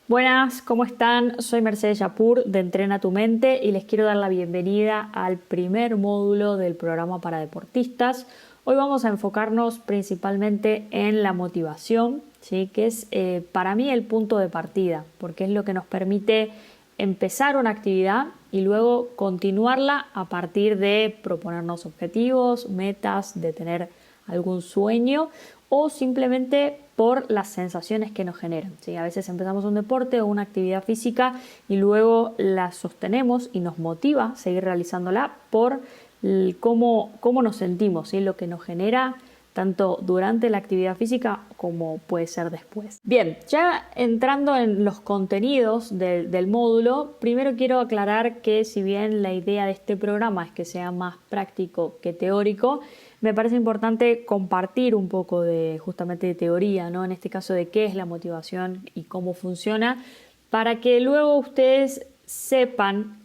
Buenas, ¿cómo están? Soy Mercedes Yapur de Entrena tu Mente y les quiero dar la bienvenida al primer módulo del programa para deportistas. Hoy vamos a enfocarnos principalmente en la motivación, ¿sí? Que es para mí el punto de partida, porque es lo que nos permite empezar una actividad y luego continuarla a partir de proponernos objetivos, metas, de tener algún sueño o simplemente por las sensaciones que nos generan, ¿sí? A veces empezamos un deporte o una actividad física y luego la sostenemos y nos motiva a seguir realizándola por cómo nos sentimos, ¿sí? Lo que nos genera tanto durante la actividad física como puede ser después. Bien, ya entrando en los contenidos del módulo, primero quiero aclarar que si bien la idea de este programa es que sea más práctico que teórico, me parece importante compartir un poco de justamente de teoría, ¿no? En este caso de qué es la motivación y cómo funciona, para que luego ustedes sepan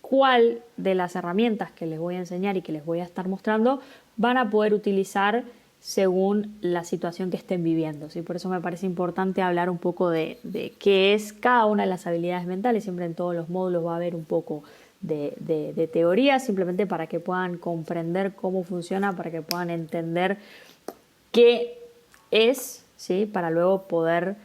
cuál de las herramientas que les voy a enseñar y que les voy a estar mostrando van a poder utilizar según la situación que estén viviendo, ¿sí? Por eso me parece importante hablar un poco de qué es cada una de las habilidades mentales. Siempre en todos los módulos va a haber un poco de teoría, simplemente para que puedan comprender cómo funciona, para que puedan entender qué es, ¿sí? Para luego poder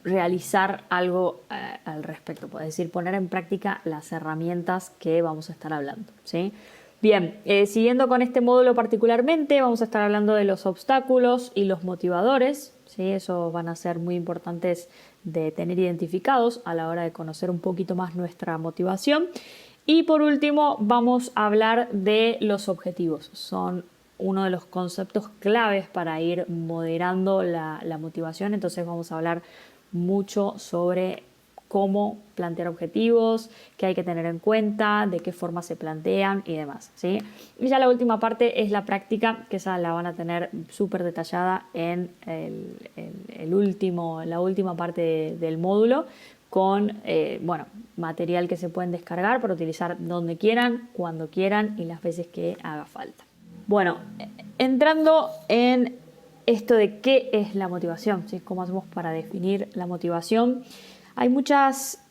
realizar algo al respecto, es decir, poner en práctica las herramientas que vamos a estar hablando, ¿sí? Bien, siguiendo con este módulo particularmente, vamos a estar hablando de los obstáculos y los motivadores, ¿sí? Esos van a ser muy importantes de tener identificados a la hora de conocer un poquito más nuestra motivación. Y por último, vamos a hablar de los objetivos. Son uno de los conceptos claves para ir moderando la motivación. Entonces vamos a hablar mucho sobre cómo plantear objetivos, qué hay que tener en cuenta, de qué forma se plantean y demás, ¿sí? Y ya la última parte es la práctica, que esa la van a tener súper detallada en la última parte del módulo, con material que se pueden descargar para utilizar donde quieran, cuando quieran y las veces que haga falta. Bueno, entrando en esto de qué es la motivación, ¿sí? ¿Cómo hacemos para definir la motivación? Hay muchas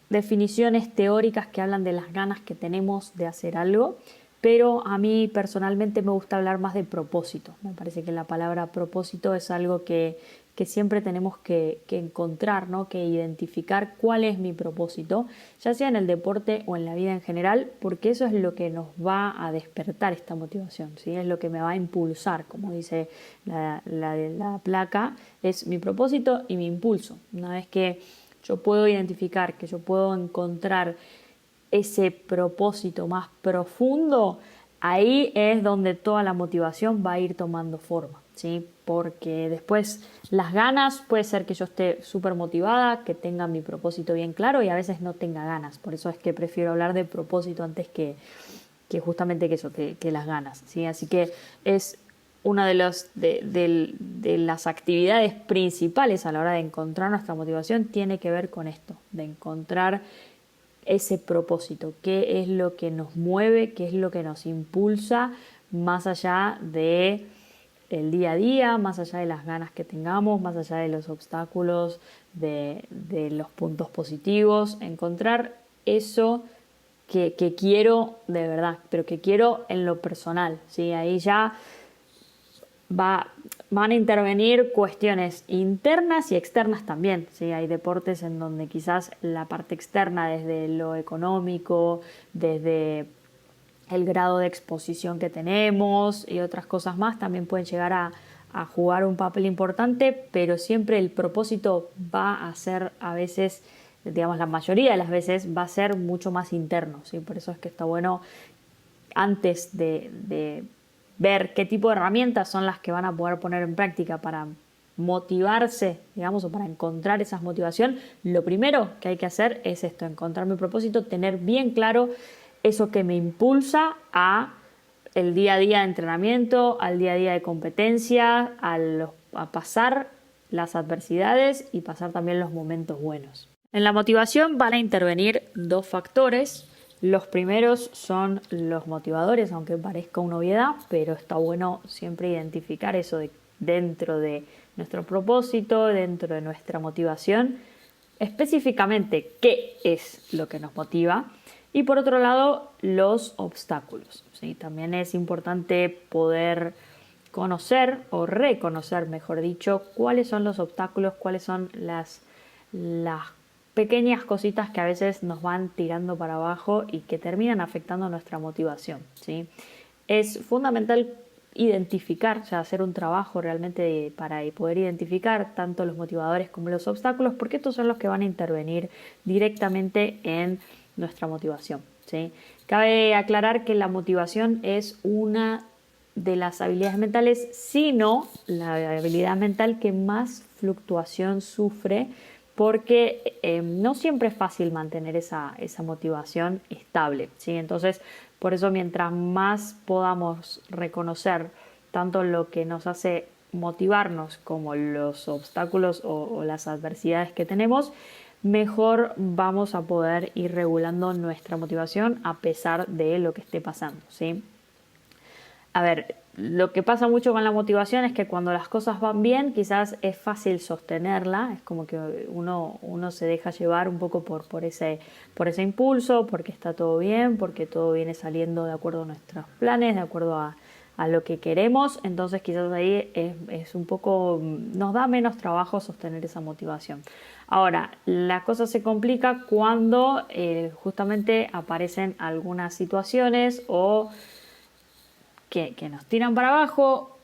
definiciones teóricas que hablan de las ganas que tenemos de hacer algo, pero a mí personalmente me gusta hablar más de propósito. Me parece que la palabra propósito es algo que siempre tenemos que encontrar, ¿no? Que identificar cuál es mi propósito, ya sea en el deporte o en la vida en general, porque eso es lo que nos va a despertar esta motivación, ¿sí? Es lo que me va a impulsar, como dice la placa, es mi propósito y mi impulso. Una vez que yo puedo identificar, que yo puedo encontrar ese propósito más profundo, ahí es donde toda la motivación va a ir tomando forma, ¿sí? Porque después las ganas, puede ser que yo esté súper motivada, que tenga mi propósito bien claro y a veces no tenga ganas. Por eso es que prefiero hablar de propósito antes que justamente que las ganas, ¿sí? Así que es una de las actividades principales a la hora de encontrar nuestra motivación, tiene que ver con esto, de encontrar ese propósito, qué es lo que nos mueve, qué es lo que nos impulsa más allá de el día a día, más allá de las ganas que tengamos, más allá de los obstáculos, de los puntos positivos, encontrar eso que quiero de verdad, pero que quiero en lo personal, ¿sí? Ahí ya van a intervenir cuestiones internas y externas también, ¿sí? Hay deportes en donde quizás la parte externa, desde lo económico, desde el grado de exposición que tenemos y otras cosas más, también pueden llegar a jugar un papel importante, pero siempre el propósito va a ser a veces, digamos la mayoría de las veces, va a ser mucho más interno, ¿sí? Por eso es que está bueno antes de ver qué tipo de herramientas son las que van a poder poner en práctica para motivarse, digamos, o para encontrar esa motivación. Lo primero que hay que hacer es esto, encontrar mi propósito, tener bien claro eso que me impulsa a el día a día de entrenamiento, al día a día de competencia, a pasar las adversidades y pasar también los momentos buenos. En la motivación van a intervenir dos factores. Los primeros son los motivadores, aunque parezca una obviedad, pero está bueno siempre identificar eso dentro de nuestro propósito, dentro de nuestra motivación, específicamente qué es lo que nos motiva. Y por otro lado, los obstáculos, ¿sí? También es importante poder conocer o reconocer, mejor dicho, cuáles son los obstáculos, cuáles son las pequeñas cositas que a veces nos van tirando para abajo y que terminan afectando nuestra motivación, ¿sí? Es fundamental identificar, o sea, hacer un trabajo realmente para poder identificar tanto los motivadores como los obstáculos, porque estos son los que van a intervenir directamente en nuestra motivación, ¿sí? Cabe aclarar que la motivación es una de las habilidades mentales, sino la habilidad mental que más fluctuación sufre, porque no siempre es fácil mantener esa motivación estable, ¿sí? Entonces, por eso mientras más podamos reconocer tanto lo que nos hace motivarnos como los obstáculos o las adversidades que tenemos, mejor vamos a poder ir regulando nuestra motivación a pesar de lo que esté pasando, ¿sí? A ver, lo que pasa mucho con la motivación es que cuando las cosas van bien, quizás es fácil sostenerla, es como que uno se deja llevar un poco por ese impulso, porque está todo bien, porque todo viene saliendo de acuerdo a nuestros planes, de acuerdo a lo que queremos, entonces quizás ahí es un poco, nos da menos trabajo sostener esa motivación. Ahora, la cosa se complica cuando justamente aparecen algunas situaciones o que nos tiran para abajo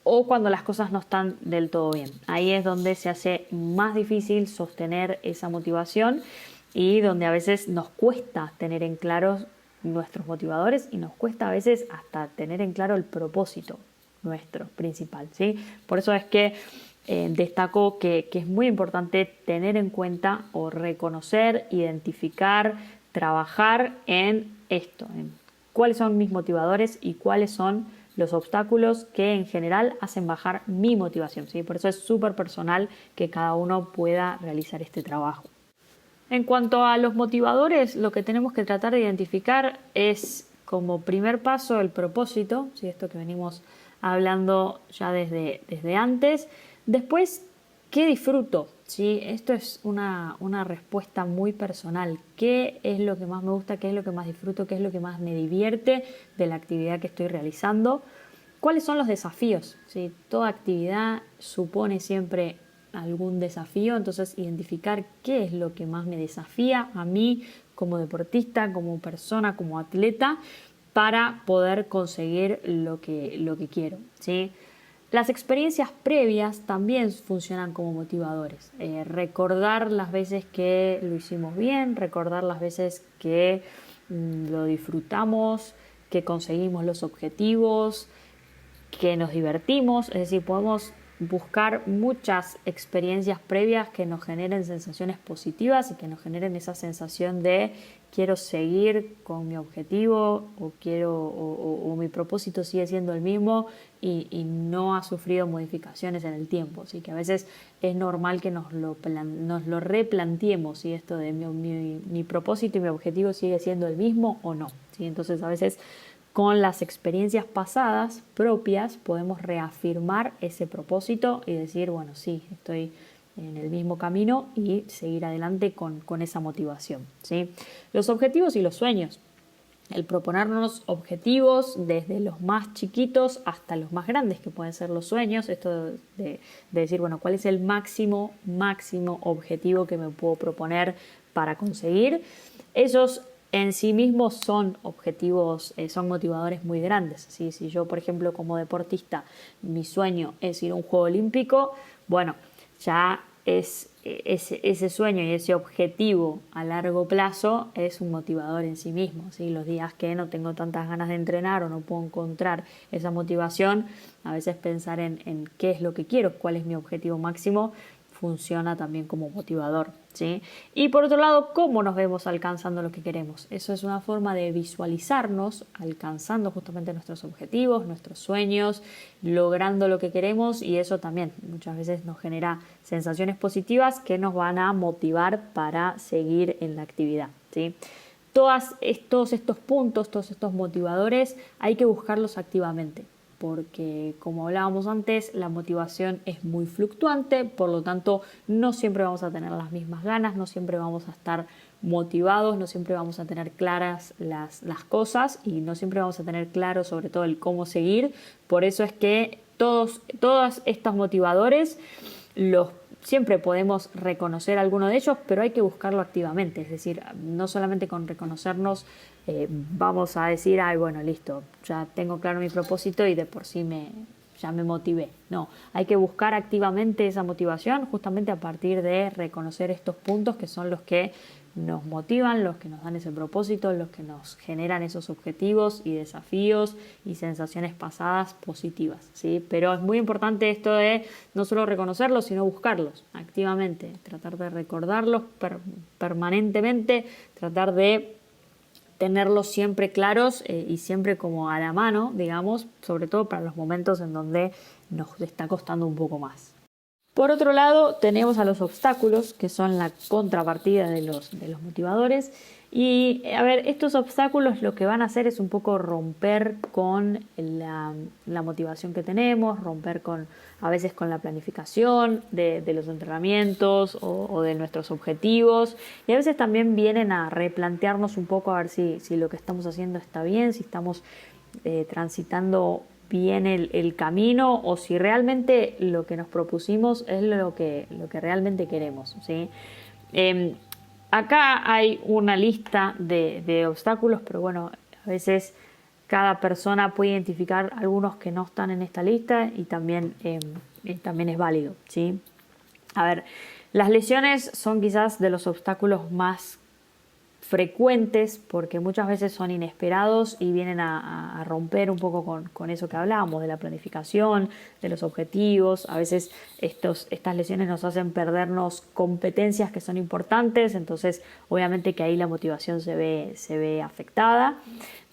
o cuando las cosas no están del todo bien. Ahí es donde se hace más difícil sostener esa motivación y donde a veces nos cuesta tener en claro nuestros motivadores y nos cuesta a veces hasta tener en claro el propósito nuestro principal, ¿sí? Por eso es que destaco que es muy importante tener en cuenta o reconocer, identificar, trabajar en esto, en cuáles son mis motivadores y cuáles son los obstáculos que en general hacen bajar mi motivación, ¿sí? Por eso es súper personal que cada uno pueda realizar este trabajo. En cuanto a los motivadores, lo que tenemos que tratar de identificar es como primer paso el propósito, ¿sí? Esto que venimos hablando ya desde antes. Después, ¿qué disfruto? ¿Sí? Esto es una respuesta muy personal. ¿Qué es lo que más me gusta? ¿Qué es lo que más disfruto? ¿Qué es lo que más me divierte de la actividad que estoy realizando? ¿Cuáles son los desafíos? ¿Sí? Toda actividad supone siempre algún desafío, entonces identificar qué es lo que más me desafía a mí como deportista, como persona, como atleta, para poder conseguir lo que quiero, ¿sí? Las experiencias previas también funcionan como motivadores. Recordar las veces que lo hicimos bien, recordar las veces que lo disfrutamos, que conseguimos los objetivos, que nos divertimos, es decir, podemos buscar muchas experiencias previas que nos generen sensaciones positivas y que nos generen esa sensación de quiero seguir con mi objetivo o mi propósito sigue siendo el mismo y no ha sufrido modificaciones en el tiempo. Así que a veces es normal que nos lo replanteemos si esto de mi propósito y mi objetivo sigue siendo el mismo o no, ¿sí? Entonces a veces con las experiencias pasadas propias podemos reafirmar ese propósito y decir, bueno, sí, estoy en el mismo camino y seguir adelante con esa motivación, ¿sí? Los objetivos y los sueños. El proponernos objetivos desde los más chiquitos hasta los más grandes, que pueden ser los sueños, esto de decir, bueno, ¿cuál es el máximo objetivo que me puedo proponer para conseguir? Esos en sí mismos son objetivos, son motivadores muy grandes, ¿sí? Si yo, por ejemplo, como deportista, mi sueño es ir a un juego olímpico, bueno, ya es ese sueño y ese objetivo a largo plazo es un motivador en sí mismo, ¿sí? Los días que no tengo tantas ganas de entrenar o no puedo encontrar esa motivación, a veces pensar en qué es lo que quiero, cuál es mi objetivo máximo, funciona también como motivador, ¿sí? Y por otro lado, ¿cómo nos vemos alcanzando lo que queremos? Eso es una forma de visualizarnos alcanzando justamente nuestros objetivos, nuestros sueños, logrando lo que queremos, y eso también muchas veces nos genera sensaciones positivas que nos van a motivar para seguir en la actividad, ¿sí? Todos estos puntos, todos estos motivadores hay que buscarlos activamente. porque como hablábamos antes, la motivación es muy fluctuante, por lo tanto no siempre vamos a tener las mismas ganas, no siempre vamos a estar motivados, no siempre vamos a tener claras las cosas y no siempre vamos a tener claro sobre todo el cómo seguir. Por eso es que todos estos motivadores siempre podemos reconocer alguno de ellos, pero hay que buscarlo activamente, es decir, no solamente con reconocernos vamos a decir, ay, bueno, listo, ya tengo claro mi propósito y de por sí ya me motivé. No, hay que buscar activamente esa motivación justamente a partir de reconocer estos puntos que son los que nos motivan, los que nos dan ese propósito, los que nos generan esos objetivos y desafíos y sensaciones pasadas positivas, ¿sí? Pero es muy importante esto de no solo reconocerlos, sino buscarlos activamente, tratar de recordarlos permanentemente, tratar de tenerlos siempre claros y siempre como a la mano, digamos, sobre todo para los momentos en donde nos está costando un poco más. Por otro lado, tenemos a los obstáculos, que son la contrapartida de los motivadores. Y, a ver, estos obstáculos lo que van a hacer es un poco romper con la motivación que tenemos, romper a veces con la planificación de los entrenamientos o de nuestros objetivos. Y a veces también vienen a replantearnos un poco a ver si lo que estamos haciendo está bien, si estamos transitando bien el camino o si realmente lo que nos propusimos es lo que realmente queremos, ¿sí? Acá hay una lista de obstáculos, pero bueno, a veces cada persona puede identificar algunos que no están en esta lista y también es válido, ¿sí? A ver, las lesiones son quizás de los obstáculos más frecuentes porque muchas veces son inesperados y vienen a romper un poco con eso que hablábamos de la planificación, de los objetivos. A veces estas lesiones nos hacen perdernos competencias que son importantes, entonces obviamente que ahí la motivación se ve afectada.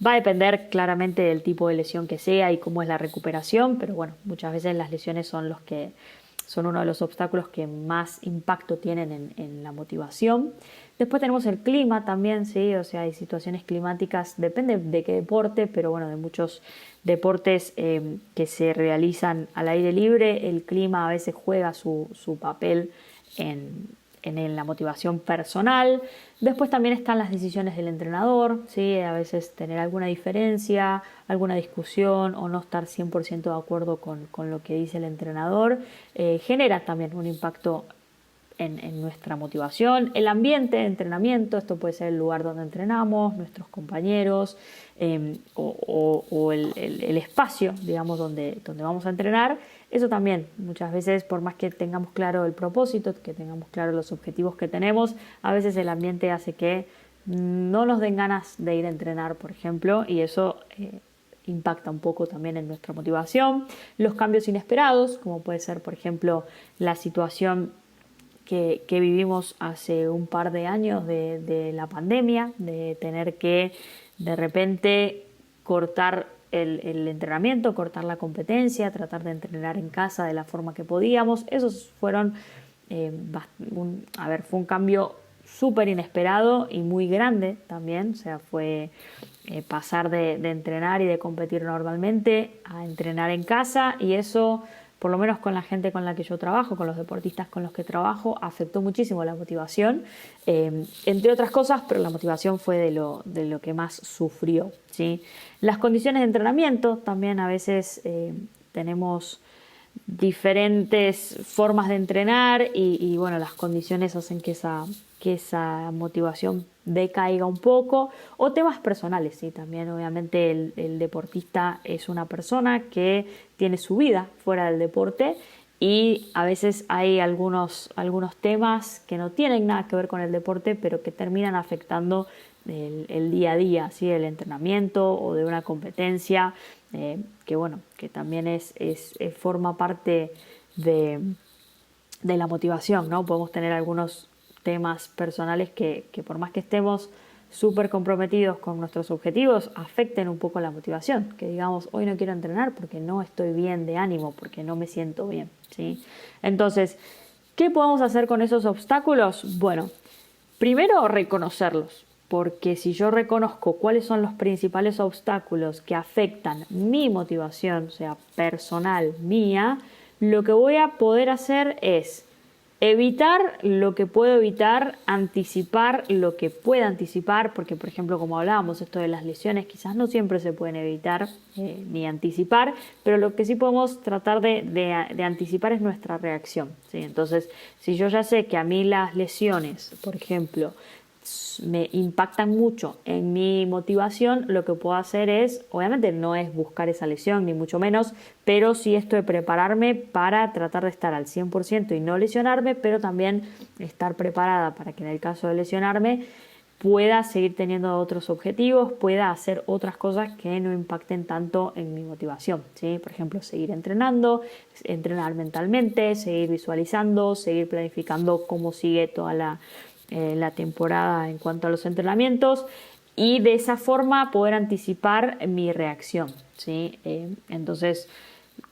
Va a depender claramente del tipo de lesión que sea y cómo es la recuperación, pero bueno, muchas veces las lesiones son uno de los obstáculos que más impacto tienen en la motivación. Después tenemos el clima también, sí, o sea, hay situaciones climáticas, depende de qué deporte, pero bueno, de muchos deportes que se realizan al aire libre, el clima a veces juega su papel en la motivación personal. Después también están las decisiones del entrenador, ¿sí? A veces tener alguna diferencia, alguna discusión o no estar 100% de acuerdo con lo que dice el entrenador, genera también un impacto en nuestra motivación. El ambiente de entrenamiento, esto puede ser el lugar donde entrenamos, nuestros compañeros o el espacio, digamos, donde vamos a entrenar. Eso también, muchas veces, por más que tengamos claro el propósito, que tengamos claro los objetivos que tenemos, a veces el ambiente hace que no nos den ganas de ir a entrenar, por ejemplo, y eso impacta un poco también en nuestra motivación. Los cambios inesperados, como puede ser, por ejemplo, la situación que vivimos hace un par de años de la pandemia, de tener que de repente cortar el entrenamiento, cortar la competencia, tratar de entrenar en casa de la forma que podíamos. Esos fueron, fue un cambio súper inesperado y muy grande también, o sea, fue pasar de entrenar y de competir normalmente a entrenar en casa, y eso, por lo menos con la gente con la que yo trabajo, con los deportistas con los que trabajo, afectó muchísimo la motivación, entre otras cosas, pero la motivación fue de lo que más sufrió, ¿sí? Las condiciones de entrenamiento también a veces tenemos diferentes formas de entrenar y bueno, las condiciones hacen que esa motivación decaiga un poco, o temas personales, ¿sí? También obviamente el deportista es una persona que tiene su vida fuera del deporte y a veces hay algunos temas que no tienen nada que ver con el deporte pero que terminan afectando el día a día, ¿sí? El entrenamiento o de una competencia, que bueno, que también forma parte de la motivación, ¿no? Podemos tener algunos temas personales que por más que estemos súper comprometidos con nuestros objetivos, afecten un poco la motivación, que digamos, hoy no quiero entrenar porque no estoy bien de ánimo, porque no me siento bien, ¿sí? Entonces, ¿qué podemos hacer con esos obstáculos? Bueno, primero reconocerlos, porque si yo reconozco cuáles son los principales obstáculos que afectan mi motivación, o sea, personal mía, lo que voy a poder hacer es evitar lo que puedo evitar, anticipar lo que pueda anticipar, porque por ejemplo, como hablábamos, esto de las lesiones quizás no siempre se pueden evitar ni anticipar, pero lo que sí podemos tratar de anticipar es nuestra reacción, ¿sí? Entonces, si yo ya sé que a mí las lesiones, por ejemplo, me impactan mucho en mi motivación, lo que puedo hacer es, obviamente no es buscar esa lesión, ni mucho menos, pero sí esto de prepararme para tratar de estar al 100% y no lesionarme, pero también estar preparada para que en el caso de lesionarme pueda seguir teniendo otros objetivos, pueda hacer otras cosas que no impacten tanto en mi motivación, ¿sí? Por ejemplo, seguir entrenando, entrenar mentalmente, seguir visualizando, seguir planificando cómo sigue toda la temporada en cuanto a los entrenamientos y de esa forma poder anticipar mi reacción, ¿sí? Entonces,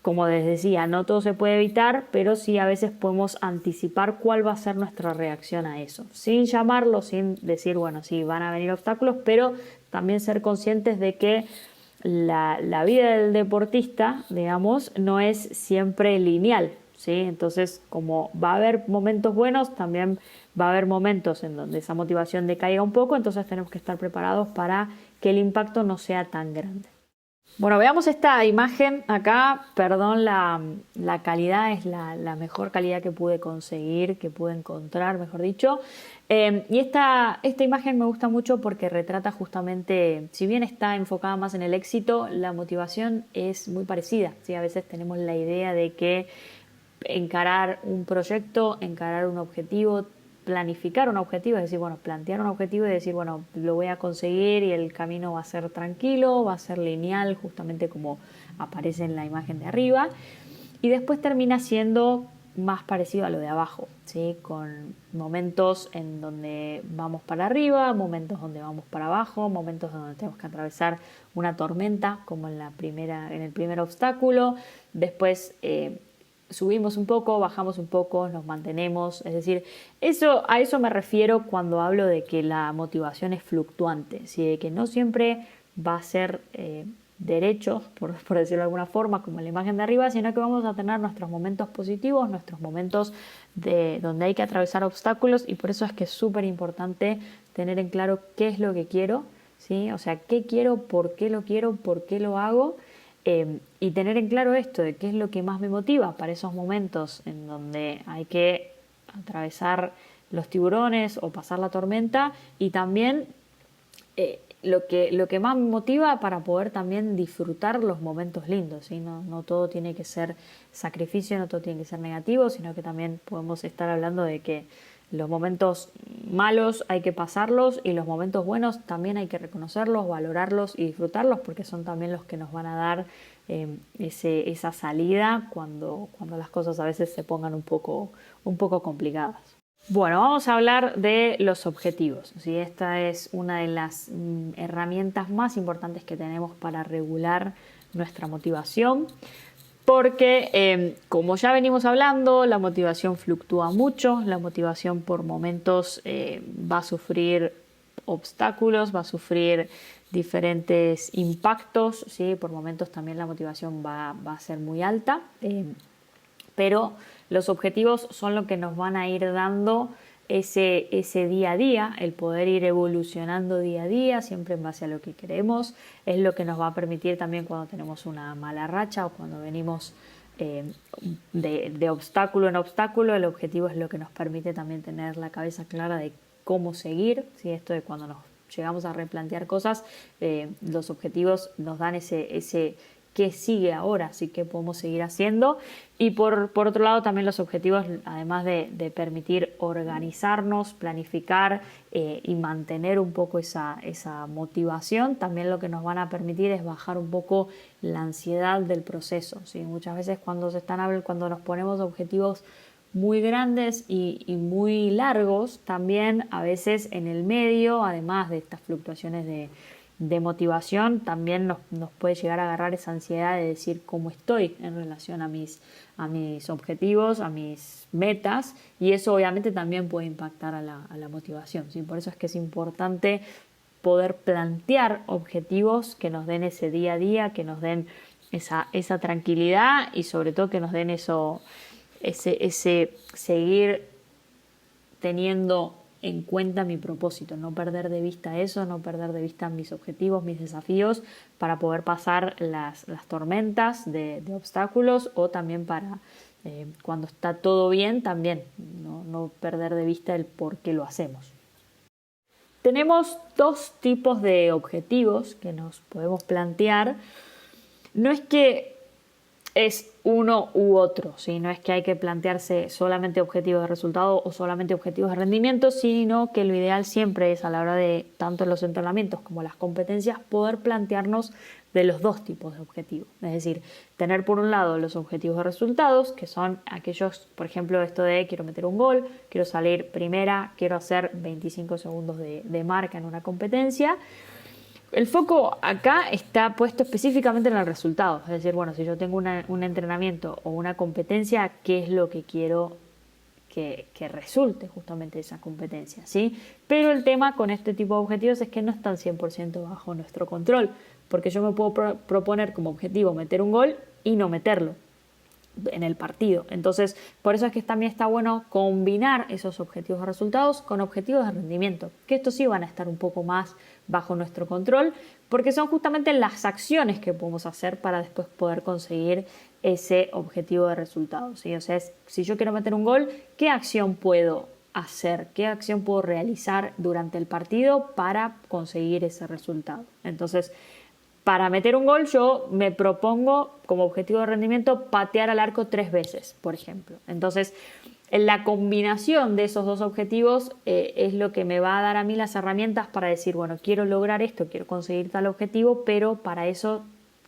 como les decía, no todo se puede evitar, pero sí a veces podemos anticipar cuál va a ser nuestra reacción a eso, sin llamarlo, sin decir, bueno, sí, van a venir obstáculos, pero también ser conscientes de que la vida del deportista, digamos, no es siempre lineal, ¿sí? Entonces, como va a haber momentos buenos, también va a haber momentos en donde esa motivación decaiga un poco, entonces tenemos que estar preparados para que el impacto no sea tan grande. Bueno, veamos esta imagen acá, perdón, la calidad es la mejor calidad que pude conseguir, que pude encontrar, mejor dicho. Y esta imagen me gusta mucho porque retrata justamente, si bien está enfocada más en el éxito, la motivación es muy parecida, ¿sí? A veces tenemos la idea de que encarar un proyecto, encarar un objetivo, planificar un objetivo, es decir, bueno, plantear un objetivo y decir, bueno, lo voy a conseguir y el camino va a ser tranquilo, va a ser lineal, justamente como aparece en la imagen de arriba, y después termina siendo más parecido a lo de abajo, ¿sí? Con momentos en donde vamos para arriba, momentos donde vamos para abajo, momentos donde tenemos que atravesar una tormenta, como en el primer obstáculo, después subimos un poco, bajamos un poco, nos mantenemos, es decir, a eso me refiero cuando hablo de que la motivación es fluctuante, ¿sí? De que no siempre va a ser derecho, por decirlo de alguna forma, como en la imagen de arriba, sino que vamos a tener nuestros momentos positivos, nuestros momentos donde hay que atravesar obstáculos, y por eso es que es súper importante tener en claro qué es lo que quiero, ¿sí? O sea, qué quiero, por qué lo hago. Y tener en claro esto de qué es lo que más me motiva para esos momentos en donde hay que atravesar los tiburones o pasar la tormenta, y también lo que más me motiva para poder también disfrutar los momentos lindos, ¿sí? No todo tiene que ser sacrificio, no todo tiene que ser negativo, sino que también podemos estar hablando de que los momentos malos hay que pasarlos y los momentos buenos también hay que reconocerlos, valorarlos y disfrutarlos, porque son también los que nos van a dar esa salida cuando las cosas a veces se pongan un poco complicadas. Bueno, vamos a hablar de los objetivos, ¿sí? Esta es una de las herramientas más importantes que tenemos para regular nuestra motivación, porque como ya venimos hablando, la motivación fluctúa mucho, la motivación por momentos va a sufrir obstáculos, va a sufrir diferentes impactos, ¿sí? Por momentos también la motivación va a ser muy alta, pero los objetivos son lo que nos van a ir dando ese día a día, el poder ir evolucionando día a día, siempre en base a lo que queremos, es lo que nos va a permitir también cuando tenemos una mala racha o cuando venimos de obstáculo en obstáculo. El objetivo es lo que nos permite también tener la cabeza clara de cómo seguir, ¿sí? Esto de cuando nos llegamos a replantear cosas, los objetivos nos dan ese qué sigue ahora, así que podemos seguir haciendo. Y por otro lado también los objetivos, además de permitir organizarnos, planificar y mantener un poco esa motivación, también lo que nos van a permitir es bajar un poco la ansiedad del proceso, ¿sí? Muchas veces cuando nos ponemos objetivos muy grandes y muy largos, también a veces en el medio, además de estas fluctuaciones de motivación, también nos puede llegar a agarrar esa ansiedad de decir cómo estoy en relación a mis objetivos, a mis metas, y eso obviamente también puede impactar a la motivación, ¿sí? Por eso es que es importante poder plantear objetivos que nos den ese día a día, que nos den esa tranquilidad y sobre todo que nos den ese seguir teniendo en cuenta mi propósito, no perder de vista eso, no perder de vista mis objetivos, mis desafíos, para poder pasar las tormentas de obstáculos, o también para cuando está todo bien, también no perder de vista el por qué lo hacemos. Tenemos dos tipos de objetivos que nos podemos plantear. No es que es uno u otro, ¿sí? No es que hay que plantearse solamente objetivos de resultado o solamente objetivos de rendimiento, sino que lo ideal siempre es, a la hora de tanto los entrenamientos como las competencias, poder plantearnos de los dos tipos de objetivos. Es decir, tener por un lado los objetivos de resultados, que son aquellos, por ejemplo, esto de quiero meter un gol, quiero salir primera, quiero hacer 25 segundos de marca en una competencia. El foco acá está puesto específicamente en el resultado. Es decir, bueno, si yo tengo un entrenamiento o una competencia, ¿qué es lo que quiero que resulte justamente de esa competencia? ¿Sí? Pero el tema con este tipo de objetivos es que no están 100% bajo nuestro control, porque yo me puedo proponer como objetivo meter un gol y no meterlo en el partido. Entonces, por eso es que también está bueno combinar esos objetivos de resultados con objetivos de rendimiento, que estos sí van a estar un poco más bajo nuestro control, porque son justamente las acciones que podemos hacer para después poder conseguir ese objetivo de resultados, ¿sí? O sea, si yo quiero meter un gol, ¿qué acción puedo hacer? ¿Qué acción puedo realizar durante el partido para conseguir ese resultado? Entonces, para meter un gol yo me propongo como objetivo de rendimiento patear al arco 3 veces, por ejemplo. Entonces, la combinación de esos dos objetivos es lo que me va a dar a mí las herramientas para decir, bueno, quiero lograr esto, quiero conseguir tal objetivo, pero para eso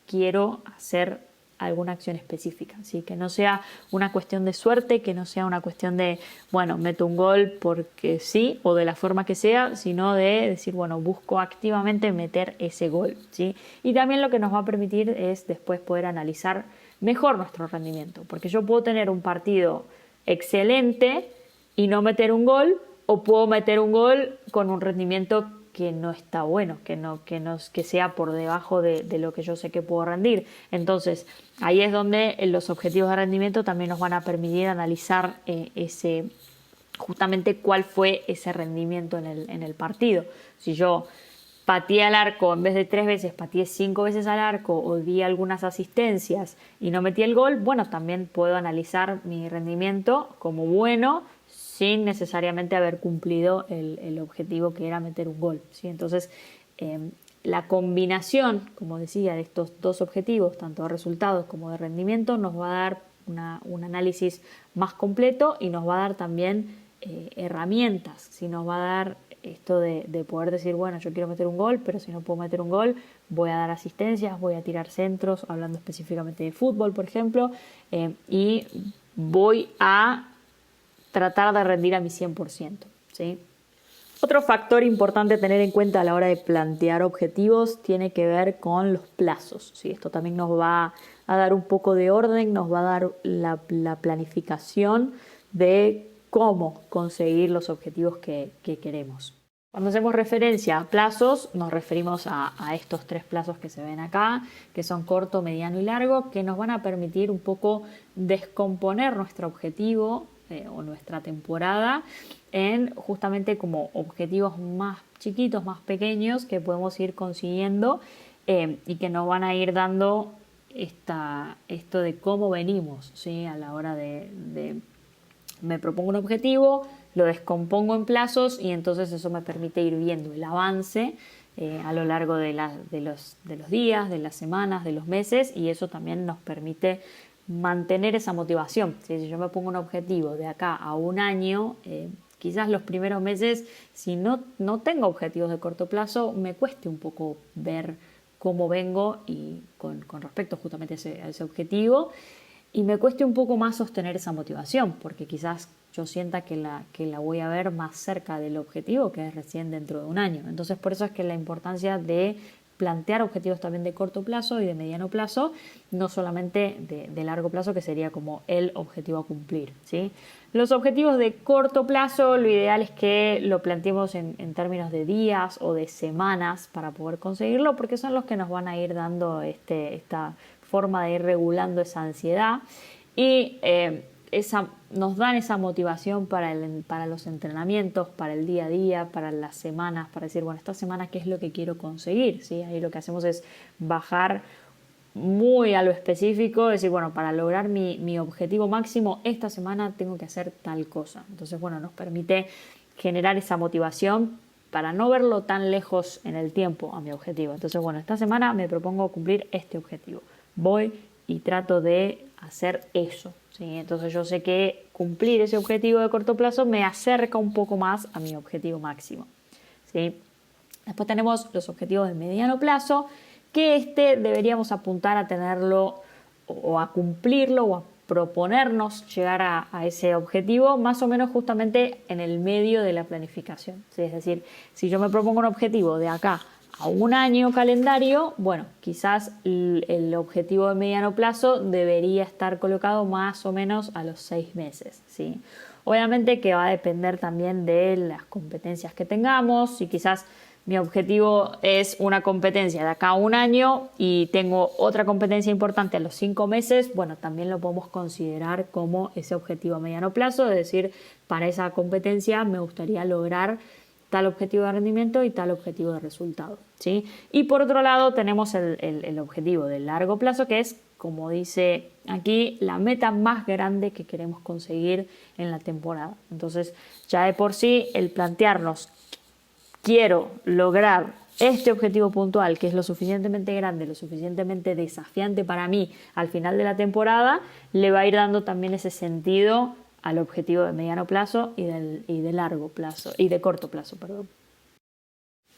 quiero hacer alguna acción específica, ¿sí? Que no sea una cuestión de suerte, que no sea una cuestión de, bueno, meto un gol porque sí, o de la forma que sea, sino de decir, bueno, busco activamente meter ese gol, ¿sí? Y también lo que nos va a permitir es después poder analizar mejor nuestro rendimiento, porque yo puedo tener un partido excelente y no meter un gol, o puedo meter un gol con un rendimiento que no está bueno, que sea por debajo de lo que yo sé que puedo rendir. Entonces, ahí es donde los objetivos de rendimiento también nos van a permitir analizar justamente cuál fue ese rendimiento en el partido. Si yo pateé al arco, en vez de 3 veces, pateé 5 veces al arco, o di algunas asistencias y no metí el gol, bueno, también puedo analizar mi rendimiento como bueno, sin necesariamente haber cumplido el objetivo que era meter un gol, ¿sí? Entonces, la combinación, como decía, de estos dos objetivos, tanto de resultados como de rendimiento, nos va a dar un análisis más completo y nos va a dar también herramientas, ¿sí? Nos va a dar esto de poder decir, bueno, yo quiero meter un gol, pero si no puedo meter un gol, voy a dar asistencias, voy a tirar centros, hablando específicamente de fútbol, por ejemplo, y voy a tratar de rendir a mi 100%, ¿sí? Otro factor importante a tener en cuenta a la hora de plantear objetivos tiene que ver con los plazos, ¿sí? Esto también nos va a dar un poco de orden, nos va a dar la planificación de cómo conseguir los objetivos que queremos. Cuando hacemos referencia a plazos, nos referimos a estos 3 plazos que se ven acá, que son corto, mediano y largo, que nos van a permitir un poco descomponer nuestro objetivo o nuestra temporada en justamente como objetivos más chiquitos, más pequeños, que podemos ir consiguiendo y que nos van a ir dando esto de cómo venimos, ¿sí? A la hora de me propongo un objetivo, lo descompongo en plazos y entonces eso me permite ir viendo el avance a lo largo de los días, de las semanas, de los meses, y eso también nos permite mantener esa motivación. Si yo me pongo un objetivo de acá a un año, quizás los primeros meses, si no tengo objetivos de corto plazo, me cueste un poco ver cómo vengo y con respecto justamente a ese objetivo, y me cueste un poco más sostener esa motivación, porque quizás yo sienta que la voy a ver más cerca del objetivo, que es recién dentro de un año. Entonces, por eso es que la importancia de plantear objetivos también de corto plazo y de mediano plazo, no solamente de largo plazo, que sería como el objetivo a cumplir, ¿sí? Los objetivos de corto plazo, lo ideal es que lo planteemos en términos de días o de semanas para poder conseguirlo, porque son los que nos van a ir dando esta forma de ir regulando esa ansiedad y nos dan esa motivación para los entrenamientos, para el día a día, para las semanas, para decir, bueno, esta semana qué es lo que quiero conseguir, ¿sí? Ahí lo que hacemos es bajar muy a lo específico, decir, bueno, para lograr mi objetivo máximo esta semana tengo que hacer tal cosa. Entonces, bueno, nos permite generar esa motivación para no verlo tan lejos en el tiempo a mi objetivo. Entonces, bueno, esta semana me propongo cumplir este objetivo. Voy y trato de hacer eso, ¿sí? Entonces yo sé que cumplir ese objetivo de corto plazo me acerca un poco más a mi objetivo máximo, ¿sí? Después tenemos los objetivos de mediano plazo, que deberíamos apuntar a tenerlo o a cumplirlo o a proponernos llegar a ese objetivo más o menos justamente en el medio de la planificación, ¿sí? Es decir, si yo me propongo un objetivo de acá a un año calendario, bueno, quizás el objetivo de mediano plazo debería estar colocado más o menos a los 6 meses, ¿sí? Obviamente que va a depender también de las competencias que tengamos. Si quizás mi objetivo es una competencia de acá a un año y tengo otra competencia importante a los 5 meses, bueno, también lo podemos considerar como ese objetivo a mediano plazo, es decir, para esa competencia me gustaría lograr tal objetivo de rendimiento y tal objetivo de resultado, ¿sí? Y por otro lado tenemos el objetivo de largo plazo, que es, como dice aquí, la meta más grande que queremos conseguir en la temporada. Entonces, ya de por sí, el plantearnos, quiero lograr este objetivo puntual, que es lo suficientemente grande, lo suficientemente desafiante para mí al final de la temporada, le va a ir dando también ese sentido al objetivo de mediano plazo y de largo plazo y de corto plazo, perdón.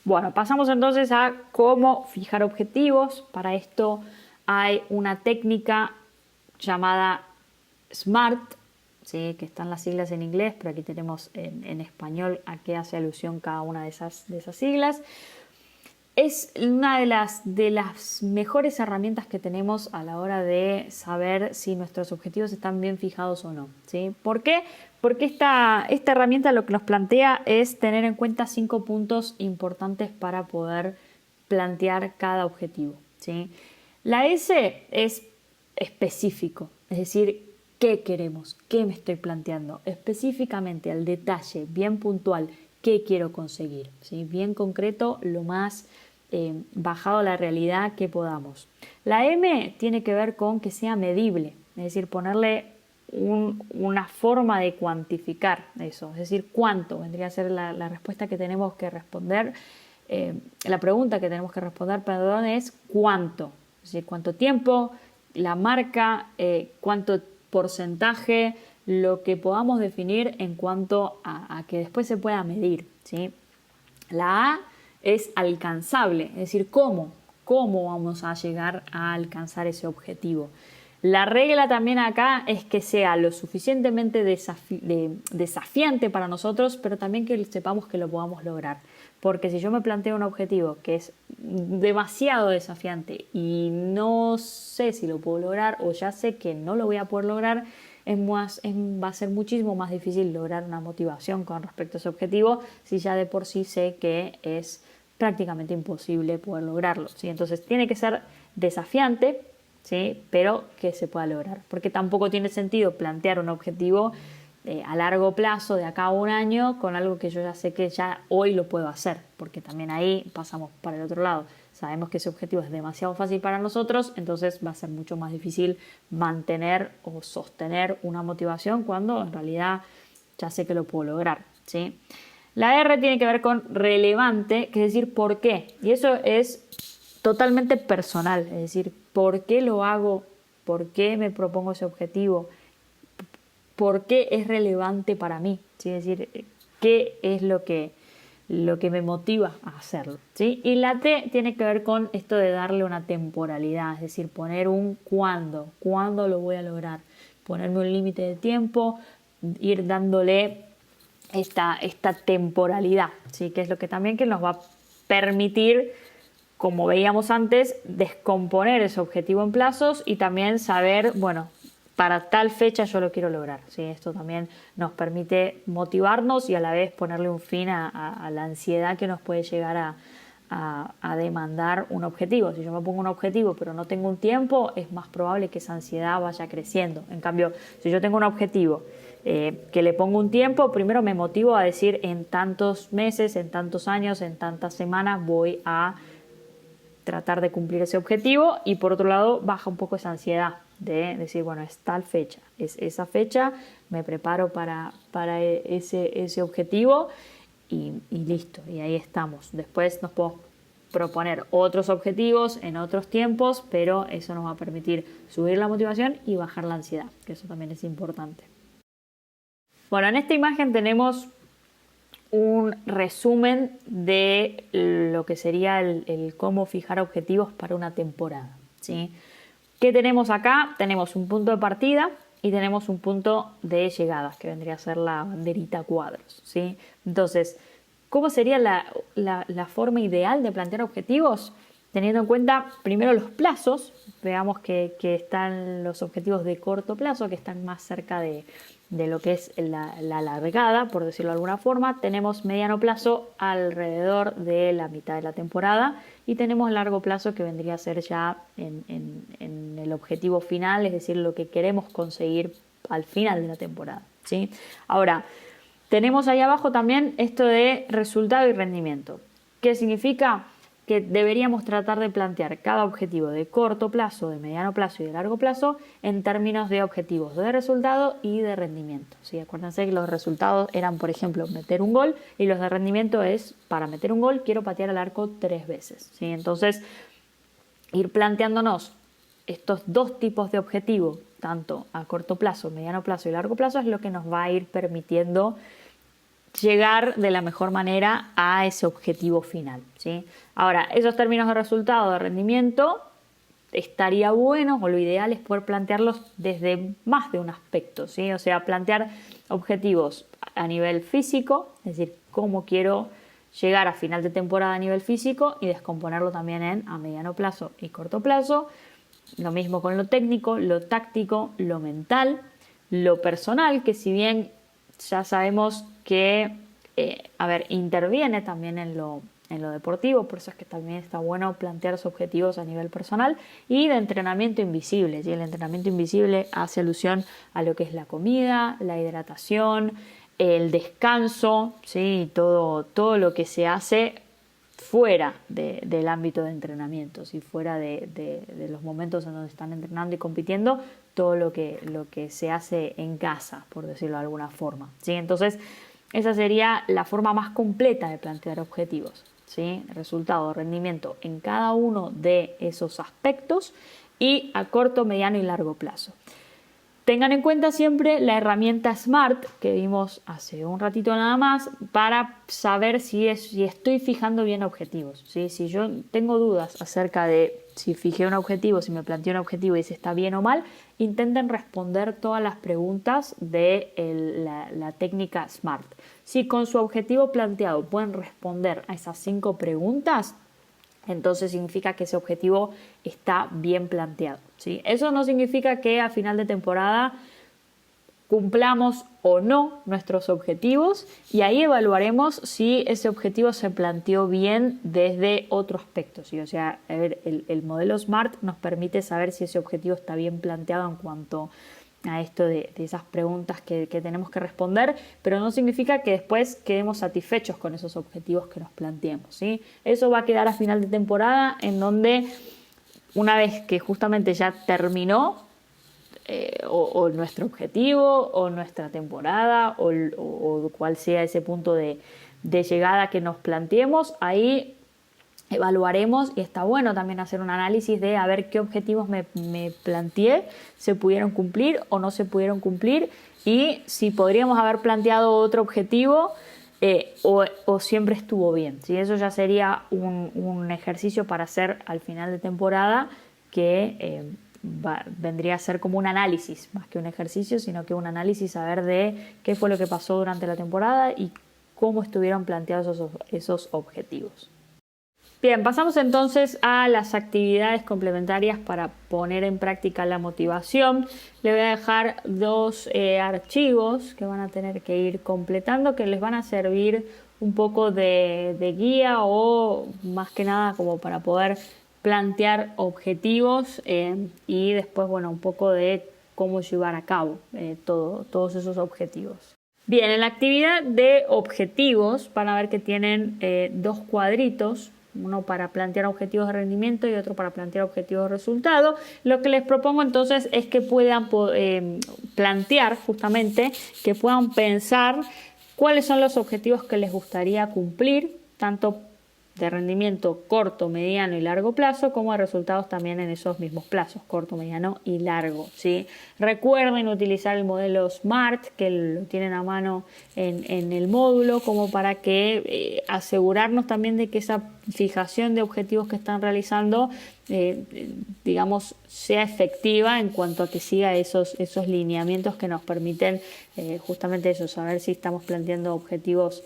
Bueno, pasamos entonces a cómo fijar objetivos. Para esto hay una técnica llamada SMART, ¿sí? Que están las siglas en inglés, pero aquí tenemos en español a qué hace alusión cada una de esas siglas. Es una de las mejores herramientas que tenemos a la hora de saber si nuestros objetivos están bien fijados o no, ¿sí? ¿Por qué? Porque esta herramienta lo que nos plantea es tener en cuenta 5 puntos importantes para poder plantear cada objetivo, ¿sí? La S es específico, es decir, ¿qué queremos? ¿Qué me estoy planteando? Específicamente, al detalle, bien puntual, ¿qué quiero conseguir? ¿Sí? Bien concreto, lo más bajado a la realidad que podamos. La M tiene que ver con que sea medible, es decir, ponerle una forma de cuantificar eso, es decir, cuánto vendría a ser la respuesta que tenemos que responder. La pregunta que tenemos que responder, perdón, es cuánto, es decir, cuánto tiempo, la marca, cuánto porcentaje, lo que podamos definir en cuanto a que después se pueda medir, ¿sí? La A es alcanzable, es decir, cómo vamos a llegar a alcanzar ese objetivo. La regla también acá es que sea lo suficientemente desafiante para nosotros, pero también que sepamos que lo podamos lograr. Porque si yo me planteo un objetivo que es demasiado desafiante y no sé si lo puedo lograr o ya sé que no lo voy a poder lograr, va a ser muchísimo más difícil lograr una motivación con respecto a ese objetivo si ya de por sí sé que es prácticamente imposible poder lograrlo, ¿sí? Entonces tiene que ser desafiante, ¿sí? Pero que se pueda lograr, porque tampoco tiene sentido plantear un objetivo a largo plazo de acá a un año con algo que yo ya sé que ya hoy lo puedo hacer, porque también ahí pasamos para el otro lado. Sabemos que ese objetivo es demasiado fácil para nosotros, entonces va a ser mucho más difícil mantener o sostener una motivación cuando en realidad ya sé que lo puedo lograr, ¿sí? La R tiene que ver con relevante, que es decir, ¿por qué? Y eso es totalmente personal, es decir, ¿por qué lo hago? ¿Por qué me propongo ese objetivo? ¿Por qué es relevante para mí? ¿Sí? Es decir, ¿qué es lo que me motiva a hacerlo? ¿Sí? Y la T tiene que ver con esto de darle una temporalidad, es decir, poner un cuándo lo voy a lograr, ponerme un límite de tiempo, ir dándole esta temporalidad, ¿sí? Que es lo que también que nos va a permitir como veíamos antes, descomponer ese objetivo en plazos y también saber, bueno, para tal fecha yo lo quiero lograr, ¿sí? Esto también nos permite motivarnos y a la vez ponerle un fin a la ansiedad que nos puede llegar a demandar un objetivo. Si yo me pongo un objetivo pero no tengo un tiempo, es más probable que esa ansiedad vaya creciendo. En cambio, si yo tengo un objetivo que le pongo un tiempo, primero me motivo a decir en tantos meses, en tantos años, en tantas semanas voy a tratar de cumplir ese objetivo, y por otro lado baja un poco esa ansiedad de decir, bueno, es tal fecha, es esa fecha, me preparo para ese objetivo y listo, y ahí estamos. Después nos podemos proponer otros objetivos en otros tiempos, pero eso nos va a permitir subir la motivación y bajar la ansiedad, que eso también es importante. Bueno, en esta imagen tenemos un resumen de lo que sería el cómo fijar objetivos para una temporada, ¿sí? ¿Qué tenemos acá? Tenemos un punto de partida y tenemos un punto de llegada, que vendría a ser la banderita a cuadros, ¿sí? Entonces, ¿cómo sería la forma ideal de plantear objetivos? Teniendo en cuenta primero los plazos, veamos que están los objetivos de corto plazo, que están más cerca de lo que es la largada, por decirlo de alguna forma. Tenemos mediano plazo alrededor de la mitad de la temporada y tenemos largo plazo, que vendría a ser ya en el objetivo final, es decir, lo que queremos conseguir al final de la temporada, ¿sí? Ahora, tenemos ahí abajo también esto de resultado y rendimiento. ¿Qué significa? Que deberíamos tratar de plantear cada objetivo de corto plazo, de mediano plazo y de largo plazo en términos de objetivos de resultado y de rendimiento, ¿sí? Acuérdense que los resultados eran, por ejemplo, meter un gol, y los de rendimiento es, para meter un gol quiero patear al arco 3 veces, ¿sí? Entonces, ir planteándonos estos dos tipos de objetivos, tanto a corto plazo, mediano plazo y largo plazo, es lo que nos va a ir permitiendo llegar de la mejor manera a ese objetivo final, ¿sí? Ahora, esos términos de resultado, de rendimiento, estaría bueno, o lo ideal es poder plantearlos desde más de un aspecto, ¿sí? O sea, plantear objetivos a nivel físico, es decir, cómo quiero llegar a final de temporada a nivel físico, y descomponerlo también en a mediano plazo y corto plazo. Lo mismo con lo técnico, lo táctico, lo mental, lo personal, que si bien ya sabemos que, interviene también en lo deportivo, por eso es que también está bueno plantear los objetivos a nivel personal, y de entrenamiento invisible, ¿sí? El entrenamiento invisible hace alusión a lo que es la comida, la hidratación, el descanso, ¿sí? Todo lo que se hace fuera del ámbito de entrenamiento, ¿sí? Fuera de los momentos en donde están entrenando y compitiendo, todo lo que se hace en casa, por decirlo de alguna forma, ¿sí? Entonces, esa sería la forma más completa de plantear objetivos, ¿sí? Resultado, rendimiento en cada uno de esos aspectos, y a corto, mediano y largo plazo. Tengan en cuenta siempre la herramienta SMART que vimos hace un ratito nada más, para saber si estoy fijando bien objetivos, ¿sí? Si yo tengo dudas acerca de si fijé un objetivo, si me planteé un objetivo y si está bien o mal, intenten responder todas las preguntas de la técnica SMART. Si con su objetivo planteado pueden responder a esas 5 preguntas, entonces significa que ese objetivo está bien planteado, ¿sí? Eso no significa que a final de temporada cumplamos o no nuestros objetivos, y ahí evaluaremos si ese objetivo se planteó bien desde otro aspecto, ¿sí? O sea, a ver, el modelo SMART nos permite saber si ese objetivo está bien planteado en cuanto a esto de esas preguntas que tenemos que responder, pero no significa que después quedemos satisfechos con esos objetivos que nos planteemos, ¿sí? Eso va a quedar a final de temporada, en donde una vez que justamente ya terminó o nuestro objetivo o nuestra temporada o cual sea ese punto de llegada que nos planteemos, ahí evaluaremos, y está bueno también hacer un análisis de a ver qué objetivos me planteé, se pudieron cumplir o no se pudieron cumplir, y si podríamos haber planteado otro objetivo o siempre estuvo bien, ¿sí? Eso ya sería un ejercicio para hacer al final de temporada, que vendría a ser como un análisis, más que un ejercicio, sino que un análisis, a ver de qué fue lo que pasó durante la temporada y cómo estuvieron planteados esos objetivos. Bien, pasamos entonces a las actividades complementarias para poner en práctica la motivación. Le voy a dejar dos archivos que van a tener que ir completando, que les van a servir un poco de guía o más que nada como para poder plantear objetivos y después, bueno, un poco de cómo llevar a cabo todos esos objetivos. Bien, en la actividad de objetivos van a ver que tienen dos cuadritos, uno para plantear objetivos de rendimiento y otro para plantear objetivos de resultado. Lo que les propongo entonces es que puedan plantear justamente, que puedan pensar cuáles son los objetivos que les gustaría cumplir, tanto de rendimiento corto, mediano y largo plazo, como de resultados también en esos mismos plazos, corto, mediano y largo, ¿sí? Recuerden utilizar el modelo SMART, que lo tienen a mano en el módulo, como para que asegurarnos también de que esa fijación de objetivos que están realizando, digamos, sea efectiva en cuanto a que siga esos lineamientos que nos permiten justamente eso, saber si estamos planteando objetivos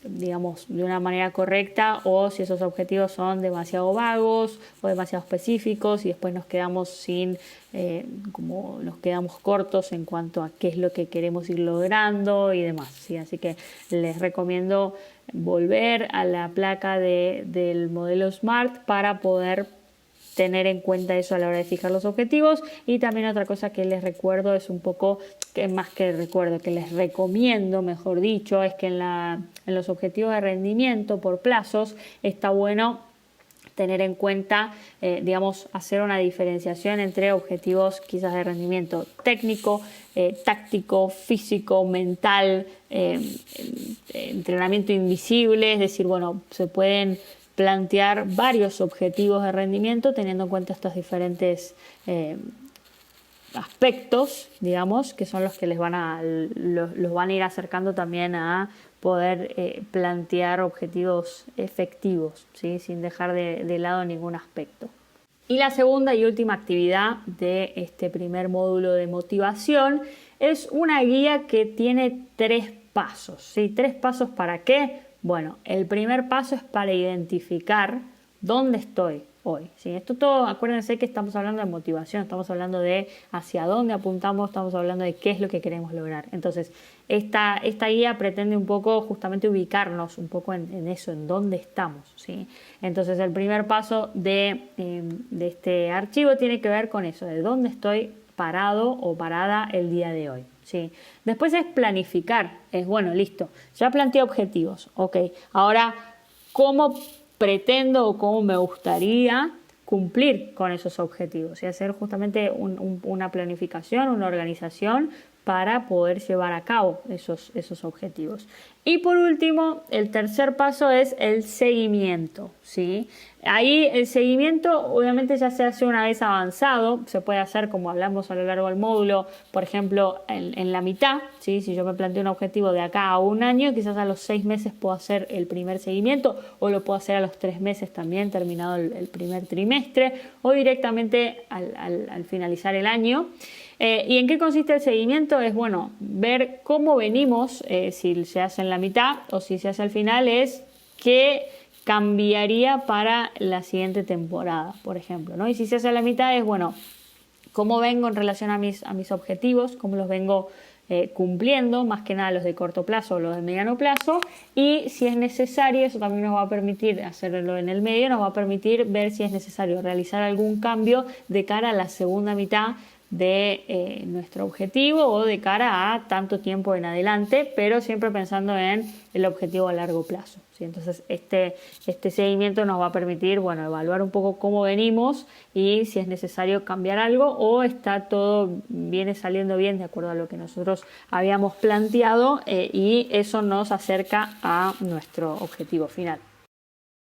digamos, de una manera correcta o si esos objetivos son demasiado vagos o demasiado específicos y después nos quedamos como nos quedamos cortos en cuanto a qué es lo que queremos ir logrando y demás, ¿sí? Así que les recomiendo volver a la placa del modelo SMART para poder tener en cuenta eso a la hora de fijar los objetivos. Y también otra cosa que les recuerdo es un poco, que más que recuerdo, que les recomiendo, mejor dicho, es que en los objetivos de rendimiento por plazos está bueno tener en cuenta, digamos, hacer una diferenciación entre objetivos quizás de rendimiento técnico, táctico, físico, mental, entrenamiento invisible, es decir, bueno, se pueden plantear varios objetivos de rendimiento teniendo en cuenta estos diferentes aspectos, digamos, que son los que los van a ir acercando también a poder plantear objetivos efectivos, ¿sí? Sin dejar de lado ningún aspecto. Y la segunda y última actividad de este primer módulo de motivación es una guía que tiene 3 pasos, ¿sí? 3 pasos ¿para qué? Bueno, el primer paso es para identificar dónde estoy hoy, ¿sí? Esto todo, acuérdense que estamos hablando de motivación, estamos hablando de hacia dónde apuntamos, estamos hablando de qué es lo que queremos lograr. Entonces, esta guía pretende un poco justamente ubicarnos un poco en eso, en dónde estamos, ¿sí? Entonces, el primer paso de este archivo tiene que ver con eso, de dónde estoy parado o parada el día de hoy. Sí. Después es planificar, es bueno, listo, ya planteé objetivos, ok, ahora cómo pretendo o cómo me gustaría cumplir con esos objetivos y hacer justamente una planificación, una organización para poder llevar a cabo esos objetivos. Y por último, el tercer paso es el seguimiento, ¿sí? Ahí el seguimiento obviamente ya se hace una vez avanzado, se puede hacer como hablamos a lo largo del módulo, por ejemplo, en la mitad, ¿sí? Si yo me planteo un objetivo de acá a un año, quizás a los 6 meses puedo hacer el primer seguimiento o lo puedo hacer a los 3 meses también, terminado el primer trimestre o directamente al finalizar el año. ¿Y en qué consiste el seguimiento? Es bueno, ver cómo venimos, si se hace en la mitad o si se hace al final, es qué cambiaría para la siguiente temporada, por ejemplo, ¿no? Y si se hace a la mitad es bueno, cómo vengo en relación a mis objetivos, cómo los vengo cumpliendo, más que nada los de corto plazo o los de mediano plazo, y si es necesario, eso también nos va a permitir hacerlo en el medio, nos va a permitir ver si es necesario realizar algún cambio de cara a la segunda mitad de nuestro objetivo o de cara a tanto tiempo en adelante, pero siempre pensando en el objetivo a largo plazo, ¿sí? Entonces este seguimiento nos va a permitir, bueno, evaluar un poco cómo venimos y si es necesario cambiar algo o está todo viene saliendo bien de acuerdo a lo que nosotros habíamos planteado y eso nos acerca a nuestro objetivo final.